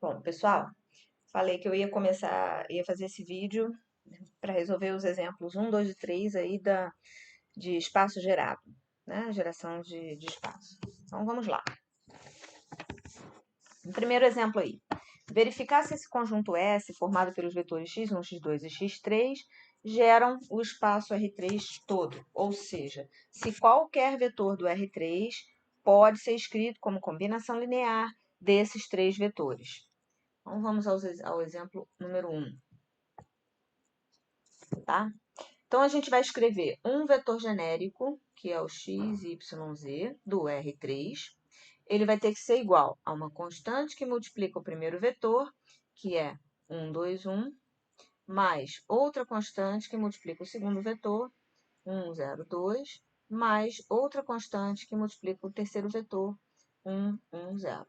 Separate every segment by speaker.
Speaker 1: Bom, pessoal, falei que eu ia fazer esse vídeo para resolver os exemplos 1, 2 e 3 aí de espaço gerado, né? Geração de espaço. Então, vamos lá. O primeiro exemplo aí. Verificar se esse conjunto S, formado pelos vetores x1, x2 e x3, geram o espaço R3 todo. Ou seja, se qualquer vetor do R3 pode ser escrito como combinação linear desses três vetores. Então, vamos ao exemplo número 1, tá? Então, a gente vai escrever um vetor genérico, que é o x, y, z, do R3. Ele vai ter que ser igual a uma constante que multiplica o primeiro vetor, que é 1, 2, 1, mais outra constante que multiplica o segundo vetor, 1, 0, 2, mais outra constante que multiplica o terceiro vetor, 1, 1, 0.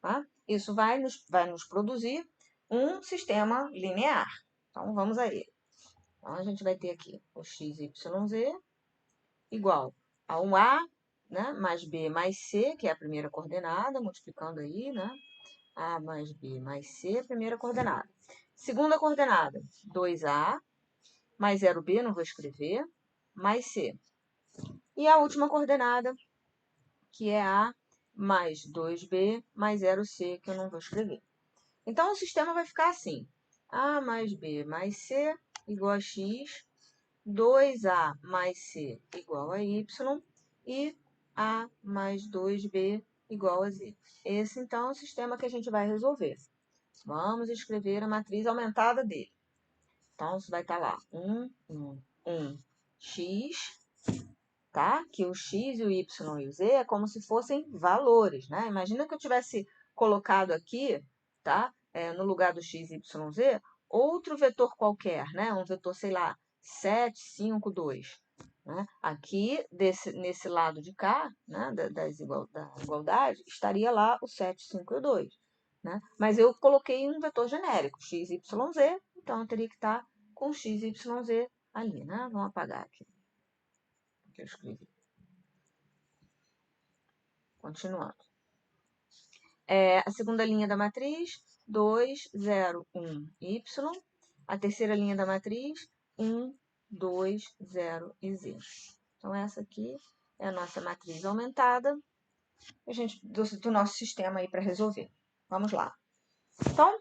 Speaker 1: Tá? Isso vai nos produzir um sistema linear. Então, vamos a ele. Então, a gente vai ter aqui o x, y, z igual a um A, né, mais B mais C, que é a primeira coordenada, multiplicando aí, né? A mais B mais C, primeira coordenada. Segunda coordenada, 2A, mais 0B, não vou escrever, mais C. E a última coordenada, que é A mais 2B mais 0C, que eu não vou escrever. Então, o sistema vai ficar assim. A mais B mais C igual a X, 2A mais C igual a Y e A mais 2B igual a Z. Esse, então, é o sistema que a gente vai resolver. Vamos escrever a matriz aumentada dele. Então, isso vai estar lá, 1, x, tá? Que o x, o y e o z é como se fossem valores, né? Imagina que eu tivesse colocado aqui, tá? No lugar do x, y, z, outro vetor qualquer, né? Um vetor, sei lá, 7, 5, 2. Né? Aqui, nesse lado de cá, né? Da igualdade, estaria lá o 7, 5 e o 2. Né? Mas eu coloquei um vetor genérico, x, y, z, então eu teria que estar com x, y, z ali, né? Vamos apagar aqui que eu escrevi. Continuando. A segunda linha da matriz, 2, 0, 1, y. A terceira linha da matriz, 1, 2, 0 e z. Então, essa aqui é a nossa matriz aumentada do nosso sistema aí para resolver. Vamos lá. Então,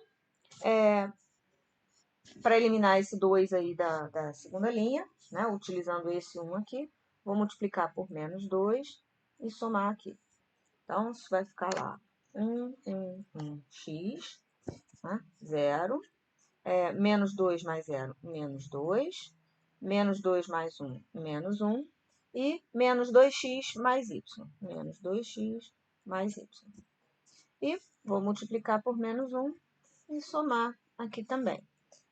Speaker 1: para eliminar esse 2 aí da segunda linha, né, utilizando esse 1 aqui, vou multiplicar por menos 2 e somar aqui. Então, isso vai ficar lá 1, né? 0, menos 2 mais 0, menos 2, menos 2 mais 1, menos 1, e menos 2x mais y, menos 2x mais y. E vou multiplicar por menos 1 e somar aqui também.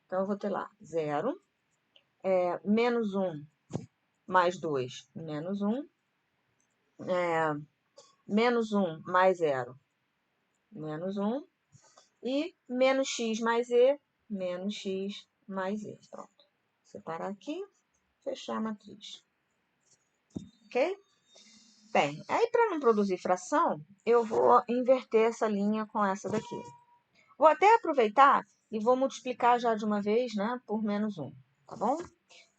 Speaker 1: Então, eu vou ter lá 0, menos 1 mais 2, menos 1, menos 1 mais 0, menos 1, e menos x mais e, menos x mais e. Pronto. Separar aqui, fechar a matriz. Ok? Bem, aí para não produzir fração, eu vou inverter essa linha com essa daqui. Vou até aproveitar e vou multiplicar já de uma vez, né, por menos 1, tá bom?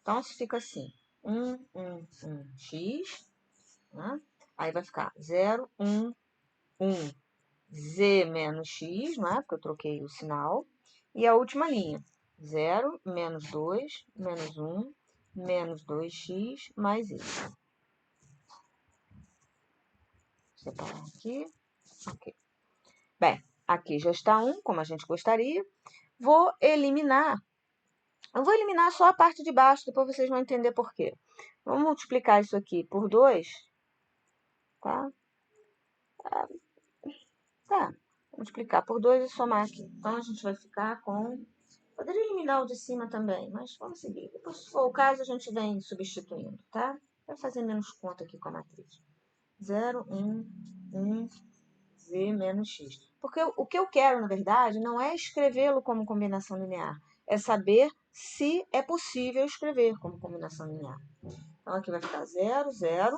Speaker 1: Então, isso fica assim, 1x, né? Aí vai ficar 0, 1, z menos x, não é? Porque eu troquei o sinal. E a última linha, 0, menos 2, menos 1, menos 2x mais y. Separar aqui. Ok. Bem, aqui já está 1, como a gente gostaria. Vou eliminar. Eu vou eliminar só a parte de baixo, depois vocês vão entender por quê. Vamos multiplicar isso aqui por 2, tá? Tá. Multiplicar por 2 e somar aqui. Então, a gente vai ficar com... Poderia eliminar o de cima também, mas vamos seguir. Depois, se for o caso, a gente vem substituindo, tá? Vai fazer menos conta aqui com a matriz. 0, 1, z menos x. Porque o que eu quero, na verdade, não é escrevê-lo como combinação linear. É saber se é possível escrever como combinação linear. Então, aqui vai ficar 0, 0.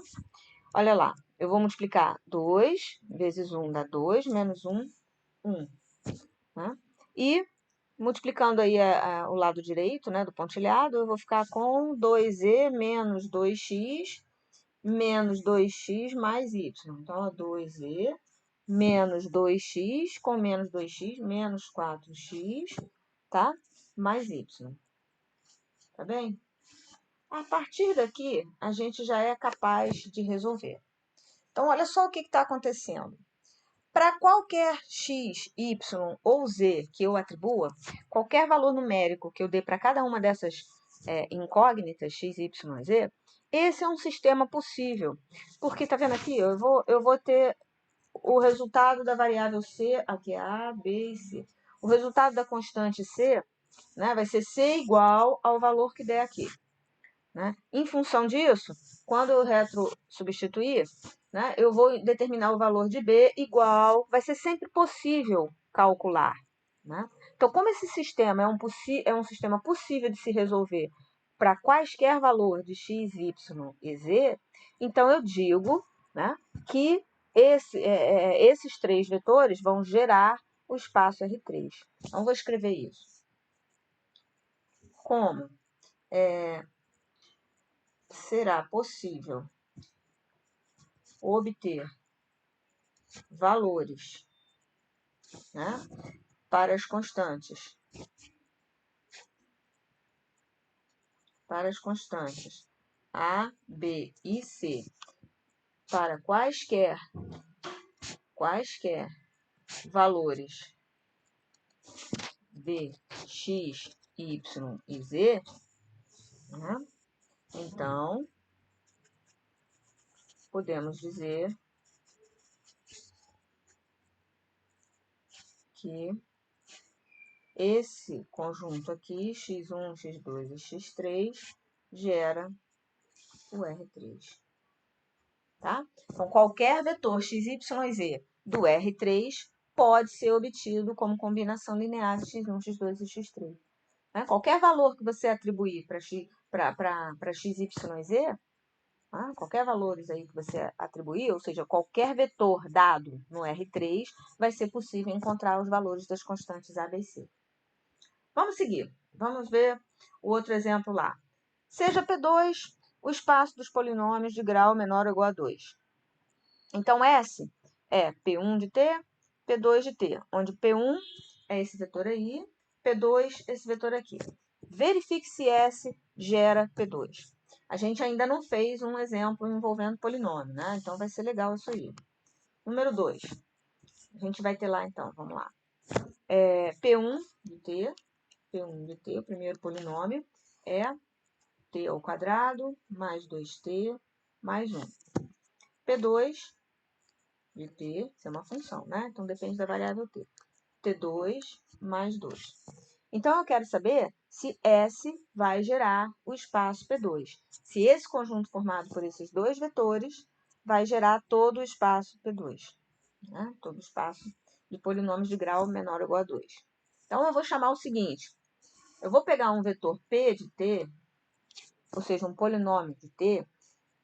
Speaker 1: Olha lá, eu vou multiplicar 2 vezes 1 dá 2, menos 1, 1. né? E multiplicando aí o lado direito, né, do pontilhado, eu vou ficar com 2e menos 2x menos 2x mais y. Então, ó, 2e menos 2x com menos 2x menos 4x, tá? Mais y. Tá bem? A partir daqui, a gente já é capaz de resolver. Então, olha só o que está acontecendo. Para qualquer x, y ou z que eu atribua, qualquer valor numérico que eu dê para cada uma dessas incógnitas, x, y, z, esse é um sistema possível. Porque, tá vendo aqui? Eu vou ter o resultado da variável c, aqui é A, B e C. O resultado da constante c, né, vai ser c igual ao valor que der aqui. Né? Em função disso, quando eu retrosubstituir, né, eu vou determinar o valor de B igual, vai ser sempre possível calcular. Né? Então, como esse sistema é um sistema possível de se resolver para quaisquer valor de x, y e z, então eu digo, né, que esses três vetores vão gerar o espaço R3. Então, vou escrever isso. Como será possível obter valores, né, para as constantes A, B e C para quaisquer valores de x, y e z, né? Então, podemos dizer que esse conjunto aqui, x1, x2 e x3, gera o R3. Tá? Então, qualquer vetor x, y e z do R3 pode ser obtido como combinação linear de x1, x2 e x3. Né? Qualquer valor que você atribuir para x, y e z, tá? Qualquer valores aí que você atribuir, ou seja, qualquer vetor dado no R3, vai ser possível encontrar os valores das constantes A, B e C. Vamos seguir. Vamos ver o outro exemplo lá. Seja P2 o espaço dos polinômios de grau menor ou igual a 2. Então, S é P1 de T, P2 de T, onde P1 é esse vetor aí, P2 esse vetor aqui. Verifique se S gera P2. A gente ainda não fez um exemplo envolvendo polinômio, né? Então, vai ser legal isso aí. Número 2. A gente vai ter lá, então, vamos lá. P1 de T, o primeiro polinômio, é T ao quadrado mais 2T mais 1. P2 de T, isso é uma função, né? Então, depende da variável T. T2 mais 2. Então, eu quero saber se S vai gerar o espaço P2. Se esse conjunto formado por esses dois vetores vai gerar todo o espaço P2. Né? Todo o espaço de polinômios de grau menor ou igual a 2. Então, eu vou chamar o seguinte. Eu vou pegar um vetor P de T, ou seja, um polinômio de T,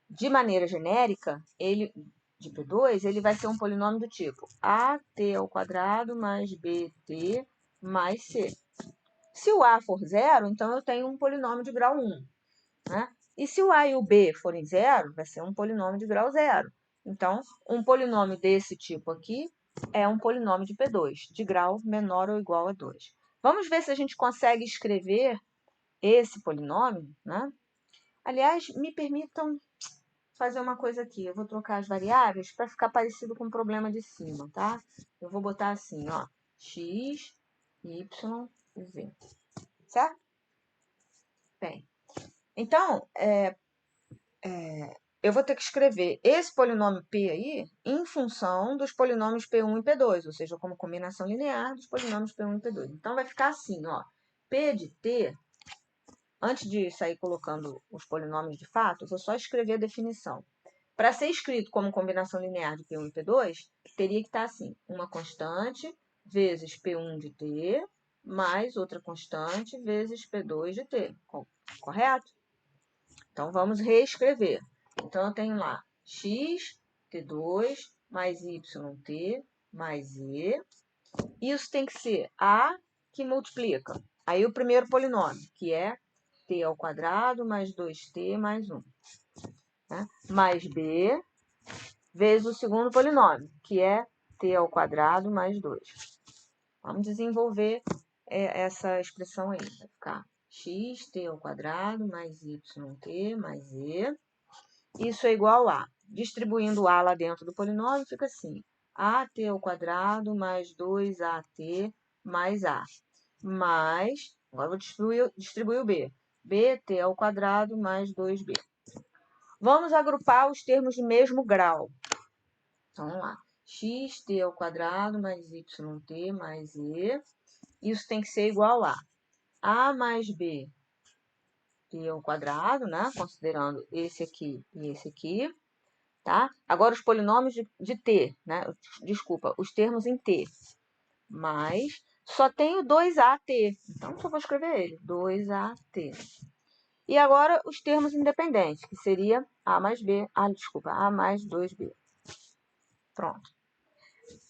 Speaker 1: de maneira genérica, de P2, ele vai ser um polinômio do tipo AT ao quadrado mais BT mais C. Se o A for zero, então eu tenho um polinômio de grau 1. Né? E se o A e o B forem zero, vai ser um polinômio de grau 0. Então, um polinômio desse tipo aqui é um polinômio de P2, de grau menor ou igual a 2. Vamos ver se a gente consegue escrever esse polinômio, né? Aliás, me permitam fazer uma coisa aqui. Eu vou trocar as variáveis para ficar parecido com o problema de cima, tá? Eu vou botar assim, ó, x, y e z. Certo? Bem, então, eu vou ter que escrever esse polinômio P aí em função dos polinômios P1 e P2, ou seja, como combinação linear dos polinômios P1 e P2. Então, vai ficar assim, ó, P de T, antes de sair colocando os polinômios de fato, eu vou só escrever a definição. Para ser escrito como combinação linear de P1 e P2, teria que estar assim, uma constante vezes P1 de T, mais outra constante vezes P2 de T, correto? Então, vamos reescrever. Então, eu tenho lá x, T2, mais YT, mais Z, Isso tem que ser A que multiplica. Aí o primeiro polinômio, que é t ao quadrado mais 2t mais 1. Né? Mais B vezes o segundo polinômio, que é t ao quadrado mais 2. Vamos desenvolver essa expressão aí. Vai ficar x t ao quadrado mais yt mais z. Isso é igual a, distribuindo A lá dentro do polinômio, fica assim, at ao quadrado mais 2at mais A. Mais, agora vou distribuir o B. bt ao quadrado mais 2b. Vamos agrupar os termos de mesmo grau. Então, vamos lá. xt ao quadrado mais yt mais e. Isso tem que ser igual a mais b t ao quadrado, né? Considerando esse aqui e esse aqui, tá? Agora os polinômios de t, né? Desculpa, os termos em t. Mais, só tenho 2at, então só vou escrever ele, 2at. E agora os termos independentes, que seria a mais b, a mais 2b. Pronto.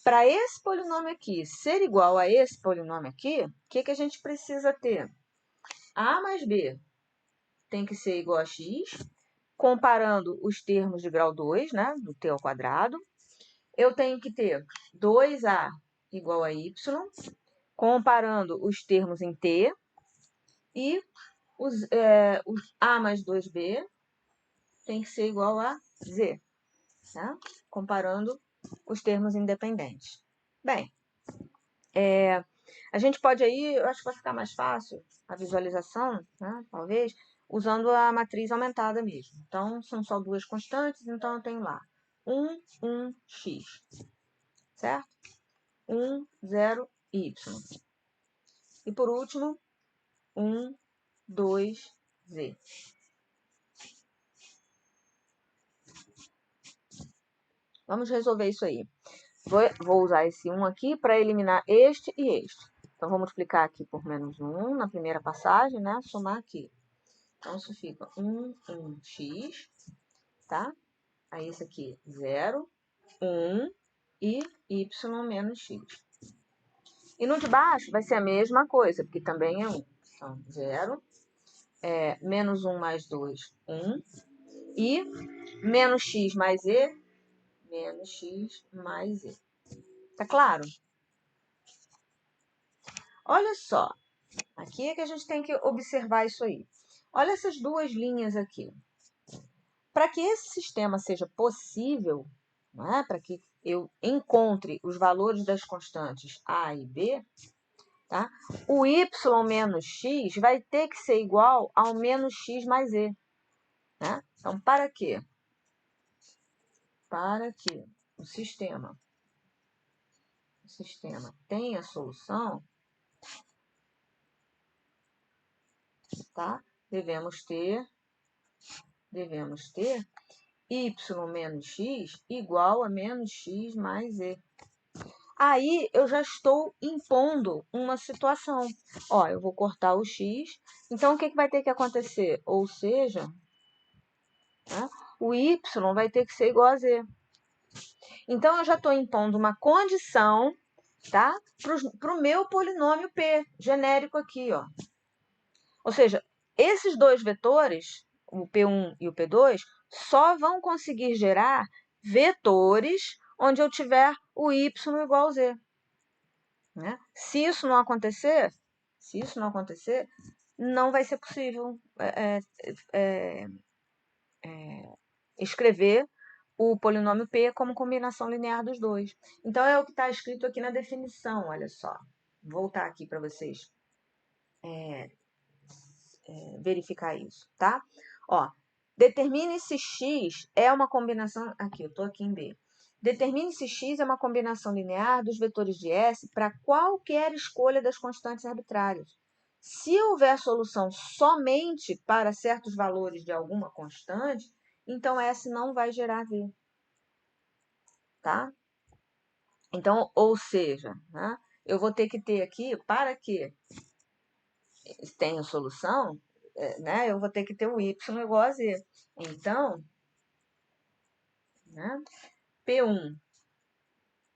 Speaker 1: Para esse polinômio aqui ser igual a esse polinômio aqui, o que a gente precisa ter? A mais b tem que ser igual a x, comparando os termos de grau 2, né, do t ao quadrado. Eu tenho que ter 2a igual a y, comparando os termos em t, e os a mais 2b tem que ser igual a z, né? Comparando os termos independentes. Bem, a gente pode aí, eu acho que vai ficar mais fácil a visualização, né? Talvez, usando a matriz aumentada mesmo. Então, são só duas constantes, então eu tenho lá 1x, certo? 1, 0, y. E por último, 1, 2, z. Vamos resolver isso aí. Vou usar esse 1 aqui para eliminar este e este. Então, vou multiplicar aqui por menos 1 na primeira passagem, né? Somar aqui. Então, isso fica 1x, tá? Aí, esse aqui, 0, 1 e y menos x. E no de baixo vai ser a mesma coisa, porque também é 1. Então, 0, menos 1 mais 2, 1. E menos x mais e, menos x mais e. Tá claro? Olha só, aqui é que a gente tem que observar isso aí. Olha essas duas linhas aqui. Para que esse sistema seja possível, né, para que eu encontre os valores das constantes A e B, tá? O y menos x vai ter que ser igual ao menos x mais e. Né? Então, para quê? Para que o sistema tenha solução, tá? Devemos ter y menos x igual a menos x mais e. Aí eu já estou impondo uma situação. Ó, eu vou cortar o x, então o que vai ter que acontecer? Ou seja, né, o y vai ter que ser igual a z. Então eu já estou impondo uma condição, tá? Para o meu polinômio p, genérico aqui, ó. Ou seja, esses dois vetores, o P1 e o P2, só vão conseguir gerar vetores onde eu tiver o y igual a z. Né? Se isso não acontecer, não vai ser possível escrever o polinômio P como combinação linear dos dois. Então, é o que está escrito aqui na definição, olha só. Vou voltar aqui para vocês verificar isso, tá? Ó, determine se x é uma combinação... Aqui, eu estou aqui em B. Determine se x é uma combinação linear dos vetores de S para qualquer escolha das constantes arbitrárias. Se houver solução somente para certos valores de alguma constante, então S não vai gerar V. Tá? Então, ou seja, né, eu vou ter que ter aqui, para que tenha solução, né, eu vou ter que ter o y igual a z. Então, né, P1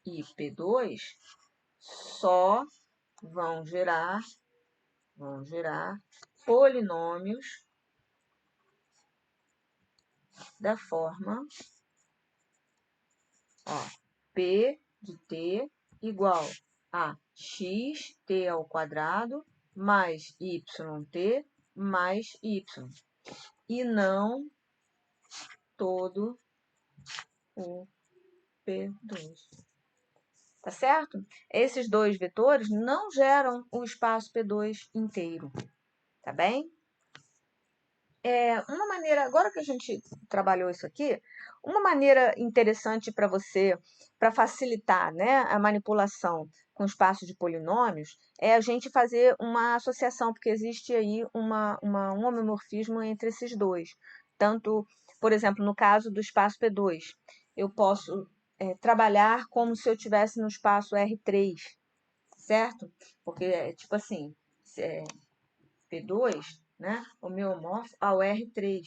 Speaker 1: e P2 só vão gerar polinômios da forma, ó, P de t igual a xt ao quadrado mais yt mais y. E não todo o P2. Tá certo? Esses dois vetores não geram o espaço P2 inteiro. Tá bem? Uma maneira, agora que a gente trabalhou isso aqui, uma maneira interessante para você, para facilitar, né, a manipulação com espaço de polinômios, é a gente fazer uma associação, porque existe aí um homomorfismo entre esses dois. Tanto, por exemplo, no caso do espaço P2, eu posso trabalhar como se eu estivesse no espaço R3, certo? Porque, tipo assim, P2, né, homeomorfo ao R3.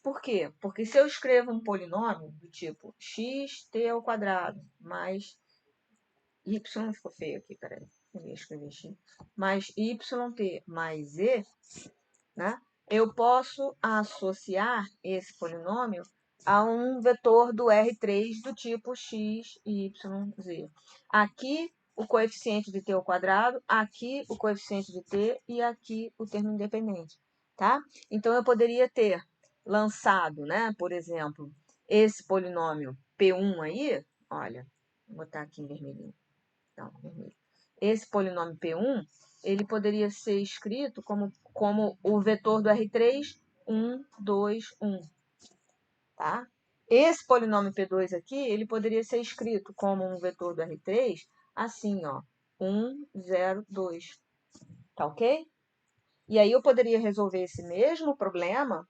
Speaker 1: Por quê? Porque se eu escrevo um polinômio do tipo xt ao quadrado mais y, ficou feio aqui, peraí, eu ia escrever x, mais yt mais z, né, eu posso associar esse polinômio a um vetor do R3 do tipo x, y, z. Aqui o coeficiente de t ao quadrado, aqui o coeficiente de t e aqui o termo independente, tá? Então, eu poderia ter lançado, né, por exemplo, esse polinômio P1 aí, olha, vou botar aqui em vermelhinho, não, vermelho. Esse polinômio P1, ele poderia ser escrito como o vetor do R3, 1, 2, 1, tá? Esse polinômio P2 aqui, ele poderia ser escrito como um vetor do R3, assim, ó, 1, 0, 2, tá ok? E aí eu poderia resolver esse mesmo problema,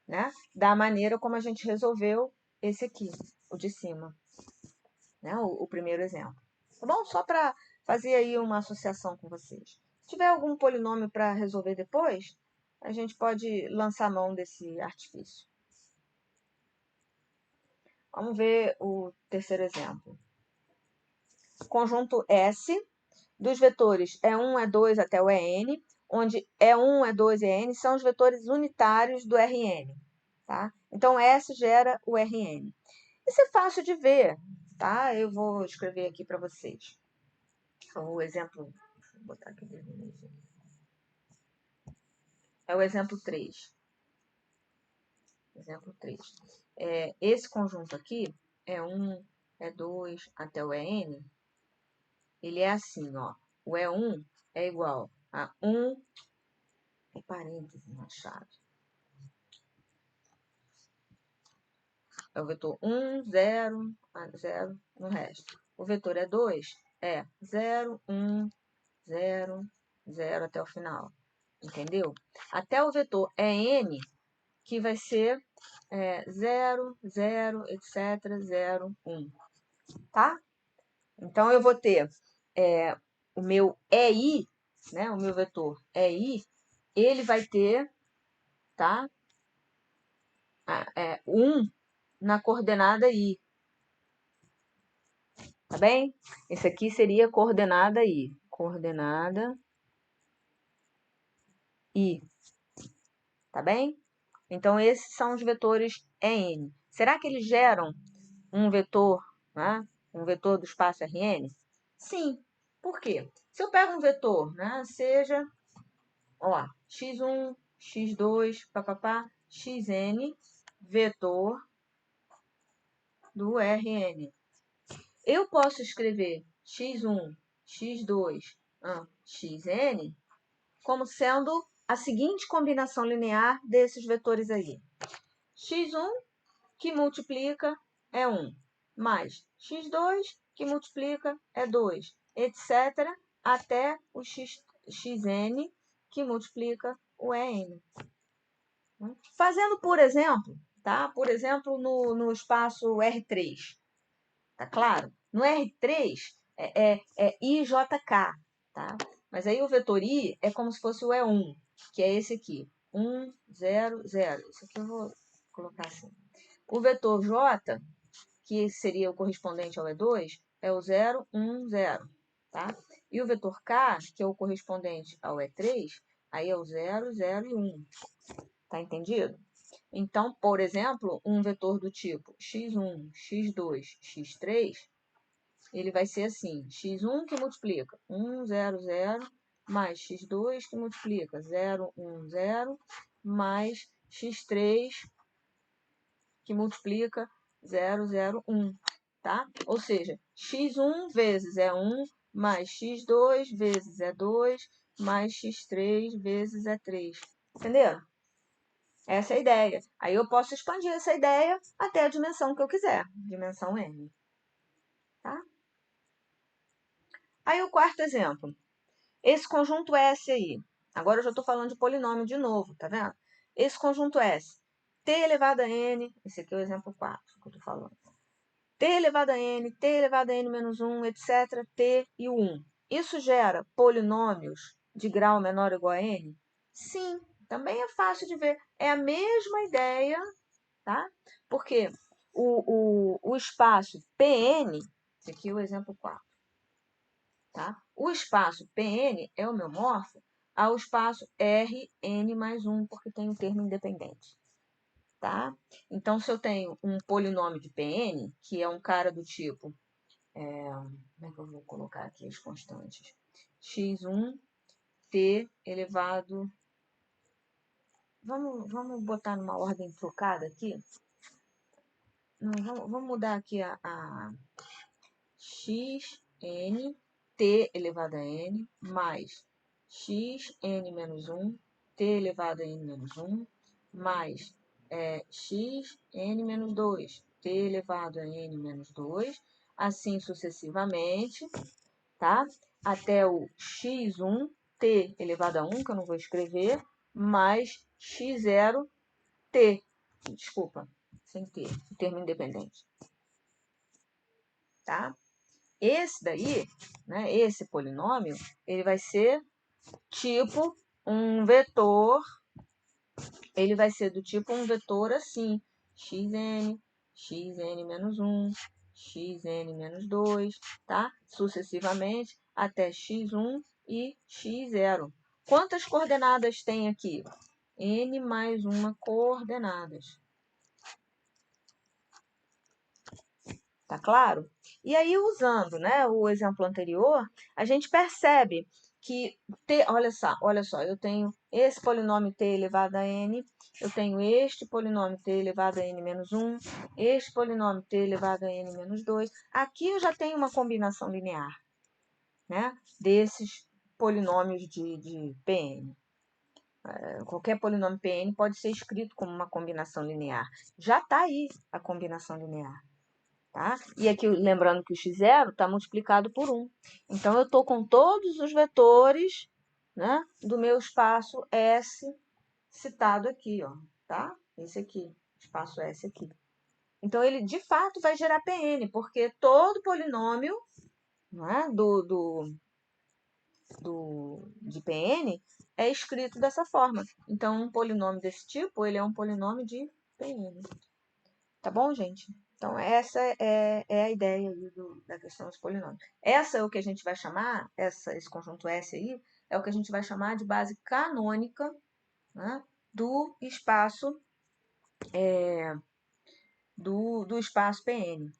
Speaker 1: né, da maneira como a gente resolveu esse aqui, o de cima, né, o primeiro exemplo. Tá bom? Só para fazer aí uma associação com vocês. Se tiver algum polinômio para resolver depois, a gente pode lançar mão desse artifício. Vamos ver o terceiro exemplo. Conjunto S dos vetores E1, E2 até o En, onde E1, E2 e En são os vetores unitários do Rn. Tá? Então, S gera o Rn. Isso é fácil de ver, tá? Eu vou escrever aqui para vocês. O exemplo, vou botar aqui é o exemplo 3. Exemplo 3. Esse conjunto aqui, E1, E2 até o En, ele é assim, ó. O E1 é igual a 1, parênteses na chave. É o vetor 1, 0, 0 no resto. O vetor E2 é 0, 1, 0, 0 até o final. Entendeu? Até o vetor En, que vai ser 0, 0, etc, 0, 1. Tá? Então, eu vou ter o meu EI, né, o meu vetor EI, ele vai ter, tá, 1 na coordenada I. Tá bem? Esse aqui seria a coordenada I. Coordenada I. Tá bem? Então, esses são os vetores En. Será que eles geram um vetor, né, um vetor do espaço Rn? Sim. Por quê? Se eu pego um vetor, né, seja, ó, x1, x2, papapá, xn, vetor do Rn. Eu posso escrever x1, x2, xn como sendo a seguinte combinação linear desses vetores aí. x1, que multiplica, é 1, mais x2, que multiplica, é 2, etc., até o xn, que multiplica o En. Fazendo, por exemplo, tá? Por exemplo, no espaço R3. Tá claro? No R3 é IJK, tá? Mas aí o vetor I é como se fosse o E1, que é esse aqui. 1, 0, 0. Isso aqui eu vou colocar assim. O vetor J, que seria o correspondente ao E2, é o 0, 1, 0. tá? E o vetor K, que é o correspondente ao E3, aí é o 0, 0 e 1. Tá entendido? Então, por exemplo, um vetor do tipo x1, x2, x3, ele vai ser assim, x1 que multiplica 1, 0, 0, mais x2 que multiplica 0, 1, 0, mais x3 que multiplica 0, 0, 1, tá? Ou seja, x1 vezes é 1, mais x2 vezes é 2, mais x3 vezes é 3. Entenderam? Essa é a ideia. Aí eu posso expandir essa ideia até a dimensão que eu quiser, dimensão n. Tá? Aí o quarto exemplo. Esse conjunto S aí. Agora eu já estou falando de polinômio de novo, tá vendo? Esse conjunto S. T elevado a n, esse aqui é o exemplo 4 que eu estou falando. T elevado a n, T elevado a n menos 1, etc. T e o 1. Isso gera polinômios de grau menor ou igual a n? Sim, também é fácil de ver. É a mesma ideia, tá? Porque o espaço Pn, esse aqui é o exemplo 4, tá? O espaço Pn é homeomorfo ao espaço Rn mais 1, porque tem um termo independente, tá? Então, se eu tenho um polinômio de Pn, que é um cara do tipo... como é que eu vou colocar aqui as constantes? x1, t elevado... Vamos botar numa ordem trocada aqui? Não, vamos mudar aqui a xn, t elevado a n, mais xn menos 1, t elevado a n menos 1, mais xn menos 2, t elevado a n menos 2, assim sucessivamente, tá? Até o x1, t elevado a 1, que eu não vou escrever, mais x0, t, desculpa, sem t, termo independente, tá? Esse daí, né, esse polinômio, ele vai ser tipo um vetor, ele vai ser do tipo um vetor assim, xn, xn menos 1, xn menos 2, tá? Sucessivamente até x1 e x0. Quantas coordenadas tem aqui? N mais uma coordenadas. Tá claro? E aí, usando, né, o exemplo anterior, a gente percebe que olha só, eu tenho esse polinômio t elevado a n, eu tenho este polinômio t elevado a n menos 1, este polinômio t elevado a n menos 2. Aqui eu já tenho uma combinação linear, né, desses polinômios de Pn. Qualquer polinômio Pn pode ser escrito como uma combinação linear. Já está aí a combinação linear. Tá? E aqui, lembrando que o x0 está multiplicado por 1. Então, eu estou com todos os vetores, né, do meu espaço S citado aqui, ó, tá? Esse aqui, espaço S aqui. Então, ele, de fato, vai gerar Pn, porque todo polinômio, né, de Pn é escrito dessa forma. Então, um polinômio desse tipo, ele é um polinômio de Pn. Tá bom, gente? Então, essa é a ideia aí da questão dos polinômios. Essa é o que a gente vai chamar, esse conjunto S aí, é o que a gente vai chamar de base canônica, né, do espaço do espaço Pn.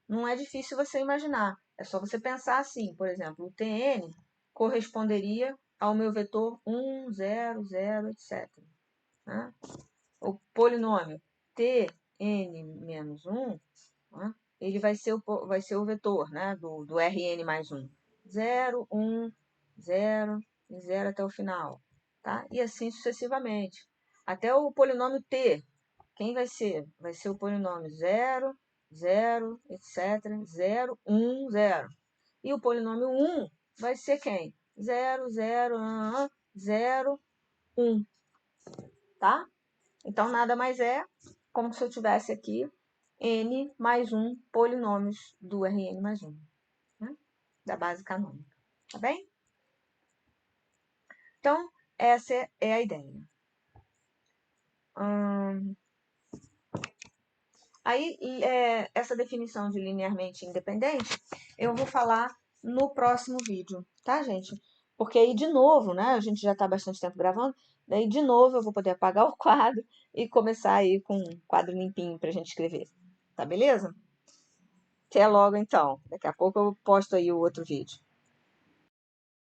Speaker 1: Não é difícil você imaginar. É só você pensar assim, por exemplo, o Tn corresponderia ao meu vetor 1, 0, 0, etc. Né? O polinômio Tn menos 1, né, ele vai ser o vetor, né, do Rn mais 1. 0, 1, 0 e 0 até o final. Tá? E assim sucessivamente. Até o polinômio t, quem vai ser? Vai ser o polinômio 0, 0, etc. 0, 1, 0. E o polinômio 1 vai ser quem? 0, 0, 0, 1. Tá? Então, nada mais é como se eu tivesse aqui n mais 1 polinômios do Rn mais 1, né? Da base canônica. Tá bem? Então, essa é a ideia. Aí, essa definição de linearmente independente, eu vou falar no próximo vídeo, tá, gente? Porque aí, de novo, né? A gente já tá há bastante tempo gravando. Daí, de novo, eu vou poder apagar o quadro e começar aí com um quadro limpinho pra gente escrever. Tá beleza? Até logo, então. Daqui a pouco eu posto aí o outro vídeo.